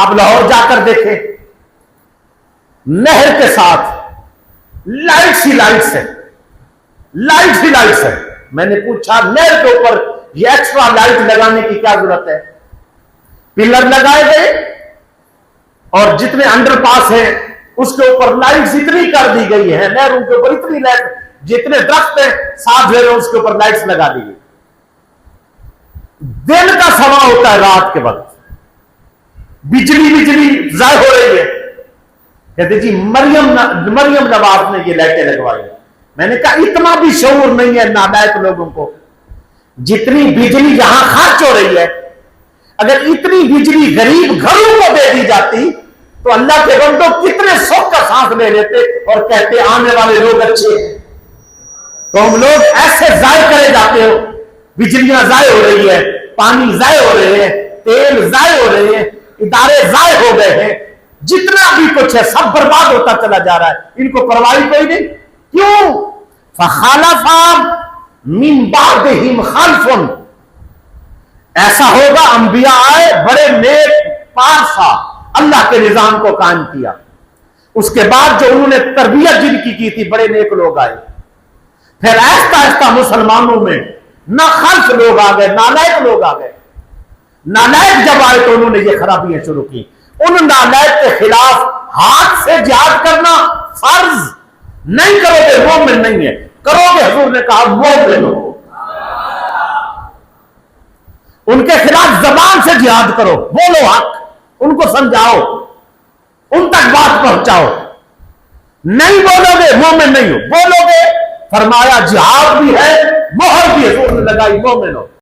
آپ لاہور جا کر دیکھیں، نہر کے ساتھ لائٹس ہی لائٹس ہے، لائٹس ہی لائٹس ہے۔ میں نے پوچھا نہر کے اوپر یہ ایکسٹرا لائٹ لگانے کی کیا ضرورت ہے؟ پلر لگائے گئے اور جتنے انڈر پاس ہیں اس کے اوپر لائٹس اتنی کر دی گئی ہیں، نہروں کے اوپر اتنی لائٹ، جتنے درخت ہیں ساتھ جو ہے اس کے اوپر لائٹس لگا دی گئی۔ دن کا سما ہوتا ہے، رات کے وقت بجلی ضائع ہو رہی ہے، کہتے جی مریم نواز نے یہ لائٹیں لگوائی۔ میں نے کہا اتنا بھی شعور نہیں ہے نالائق لوگوں کو، جتنی بجلی یہاں خرچ ہو رہی ہے، اگر اتنی بجلی غریب گھروں کو دے دی جاتی تو اللہ کے بندوں کتنے سکھ کا سانس لے لیتے اور کہتے آنے والے لوگ اچھے ہیں۔ تو ہم لوگ ایسے ضائع کرے جاتے ہو، بجلیاں ضائع ہو رہی ہے، پانی ضائع ہو رہے ہیں، تیل ضائع ہو رہے ہیں، ادارے ضائع ہو گئے ہیں، جتنا بھی کچھ ہے سب برباد ہوتا چلا جا رہا ہے، ان کو پرواہ کوئی نہیں۔ کیوں؟ فخلف من بعدہم خلف، ایسا ہوگا انبیاء آئے بڑے نیک پارسا، اللہ کے نظام کو قائم کیا، اس کے بعد جو انہوں نے تربیت جن کی تھی بڑے نیک لوگ آئے، پھر آہستہ آہستہ مسلمانوں میں نہ خلف لوگ آ گئے، نالائق لوگ آ گئے۔ نالائق جب آئے تو انہوں نے یہ خرابیاں شروع کی۔ ان نالائق کے خلاف ہاتھ سے جہاد کرنا فرض، نہیں کرو گے مومن نہیں ہے، کرو گے حضور نے کہا مومن ہو۔ ان کے خلاف زبان سے جہاد کرو، بولو حق، ان کو سمجھاؤ، ان تک بات پہنچاؤ۔ نہیں بولو گے مومن نہیں ہو، بولو گے فرمایا جہاد بھی ہے، مہر بھی حضور نے لگائی مومن ہو۔